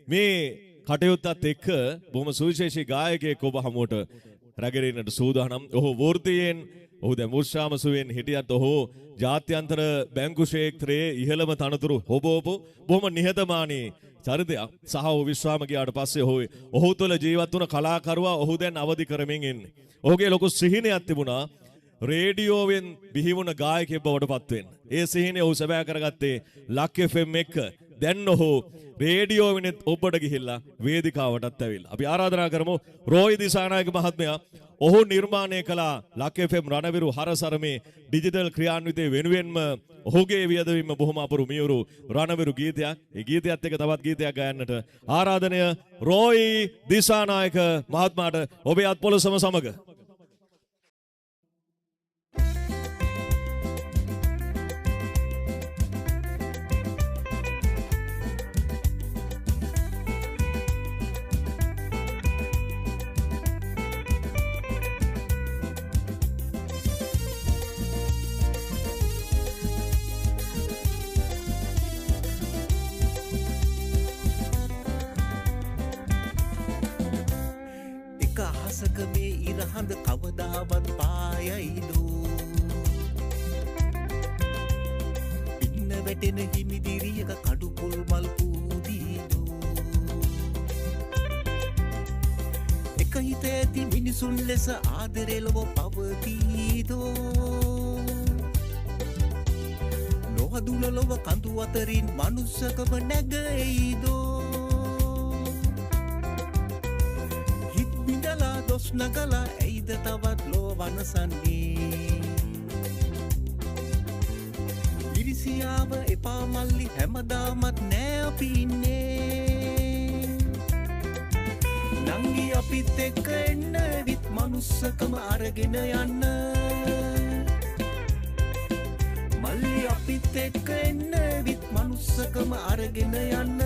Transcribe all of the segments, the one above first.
මේ කටයුත්තත් එක්ක බොහොම සුවිශේෂී ගායකයෙක් ඔබ හමුවට රැගෙන්නට සූදානම්. ඔහු වෘත්තියෙන් ඔහු දැන් මුර්ෂාමසුවෙන් හිටියත් ඔහු ජාත්‍යන්තර බැංකු ක්ෂේත්‍රයේ ඉහළම තනතුරු හොබෝපු බොහොම නිහතමානී චරිතයක්. සහ ඔහු විශ්‍රාම ගියාට පස්සේ ඔහු තුළ ජීවත් වුණ කලාකරුවා ඔහු දැන් අවදි කරමින් ඉන්නේ. ඔහුගේ ලොකු සිහිනයක් තිබුණා රේඩියෝවෙන් බිහිවුණ ගායකයෙක් බවට පත් වෙන්න. ඒ සිහිනය ඔහු සැබෑ කරගත්තේ ලක් FM එක්ක. දැන් ඔහු රේඩියෝවෙන් ඔබට ගිහිල්ලා වේදිකාවටත් ඇවිල්ලා. අපි ආරාධනා කරමු රෝයි දිසානායක මහත්මයා. ඔහු නිර්මාණය කළ ලක් FM රණවිරු හරසරමේ ඩිජිටල් ක්‍රියාන්විතය වෙනුවෙන්ම ඔහුගේ වියදමින්ම බොහොම අපුරු මියුරු රණවිරු ගීතයක්. ඒ ගීතයත් එක්ක තවත් ගීතයක් ගයන්නට ආරාධනය රෝයි දිසානායක මහත්මයාට ඔබේ අත්පොළසම සමග. මේ ඉරහඳ කවදාවත් පායයිදු ඉන්න වැටෙන හිමිදිරියක කඩු පොල් මල් පූදීදු එක හිත ඇති මිනිසුන් ලෙස ආදරෙලව පවතීදෝ නොහදුලලොව කඳු අතරින් මනුස්සකම නැගයිදෝ දොස් නගලා ඇයිද තවත් ලෝ වනසන්නේ ඉරිසියාව එපා මල්ලි හැමදාමත් නෑ අපි ඉන්නේ නංගි අපිත් එක්ක එන්න විත් මනුස්සකම අරගෙන යන්න මල්ලි අපිත් එක්ක එන්න විත් මනුස්සකම අරගෙන යන්න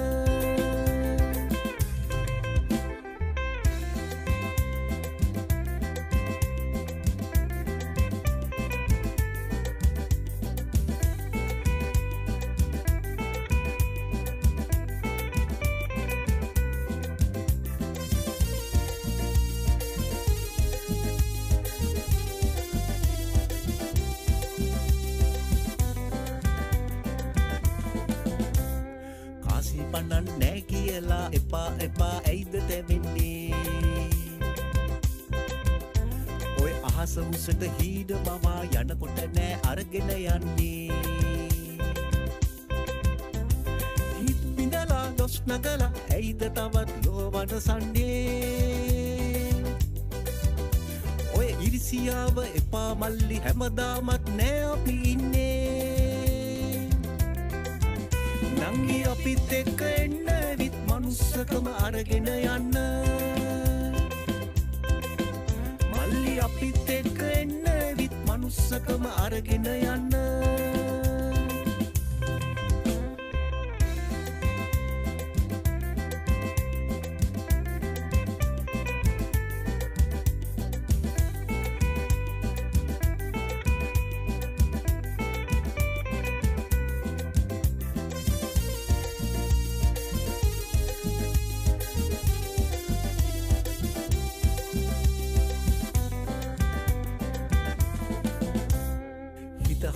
පන්නන් නෑ කියලා එපා එපා ඇයිද තැවෙන්නේ ඔය අහස උසට හීඩ බවා යනකොට නෑ අරගෙන යන්නේ හිත් බිඳලා දොස් නගලා ඇයිද තවත් ලෝවන සන්නේ ඔය ඉරිසියාව එපා මල්ලි හැමදාමත් නෑ අපි ඉන්නේ නංගි අපිත් එක්ක එන්න විත් මනුස්සකම අරගෙන යන්න මල්ලි අපිත් එක්ක එන්න විත් මනුස්සකම අරගෙන යන්න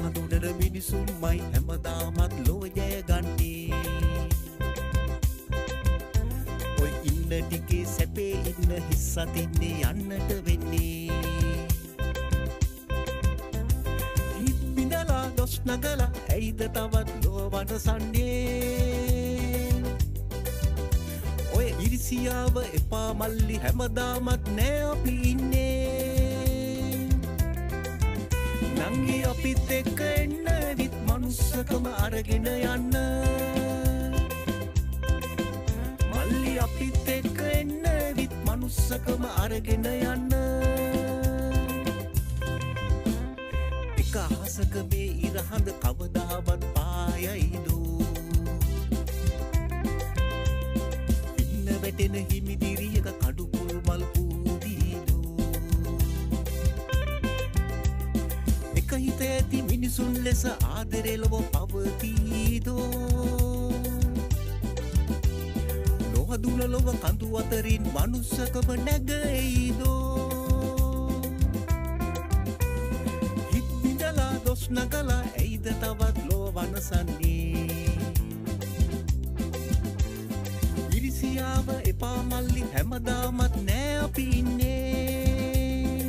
හඳුනන මිනිසුන්මයි හැමදාමත් ලොව ජයගන්නේ ඔය ඉන්න ටිකේ සැපේ ඉන්න හිස් අතින්නේ යන්නට වෙන්නේ හිත් බිඳලා දොස් නගලා ඇයිද තවත් ලොව වනසන්නේ ඔය ඉරිසියාව එපා මල්ලි හැමදාමත් නෑ අපි ඉන්නේ නංගි අපිත් එක්ක එන්න විත් මනුස්සකම අරගෙන යන්න මල්ලි අපිත් එක්ක එන්න විත් මනුස්සකම අරගෙන යන්න එක අහසක මේ ඉරහඳ කවදාවත් පායයිදු ඉන්න වැටෙන හිමිදිරියක කඩු පොල් මල් පූදීදු හිත ඇති මිනිසුන් ලෙස ආදරෙලව පවතීදෝ බදුල ලොව කඳු අතරින් මනුස්සකම නැගෙයිදෝ හිත් විඳලා දොස් නගලා ඇයිද තවත් ලෝ වනසන්නේ ඉරිසියාව එපා මල්ලි හැමදාමත් නෑ අපි ඉන්නේ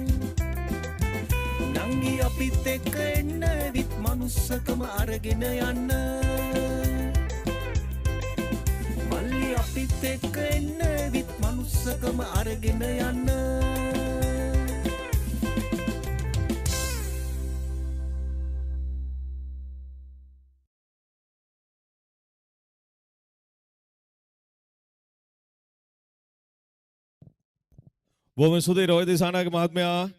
නංගි අපිත් එක්ක එන්න විත් මනුස්සකම අරගෙන යන්න මල්ලි අපිත් එක්ක එන්න විත් මනුස්සකම අරගෙන යන්න බොහොම සුදේ රෝහිත දිසානායක මහත්මයා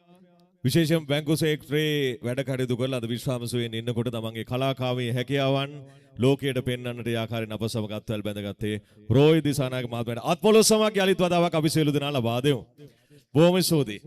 විශේෂයෙන් බැංකු ක්ෂේත්‍රයේ වැඩ කටයුතු කරලා අද විශ්‍රාමසුවෙන් ඉන්නකොට තමන්ගේ කලාකාමී හැකියාවන් ලෝකයට පෙන්වන්නට ආකාරයෙන් අප සමග අත්වැල් බැඳගත්තේ රෝහිත දිසානායක මහත්මයාට අත්පොළොස් සමග යලිත් වතාවක් අපි සියලු දෙනා ලබා දෙමු. බොහොම ස්තුතියි.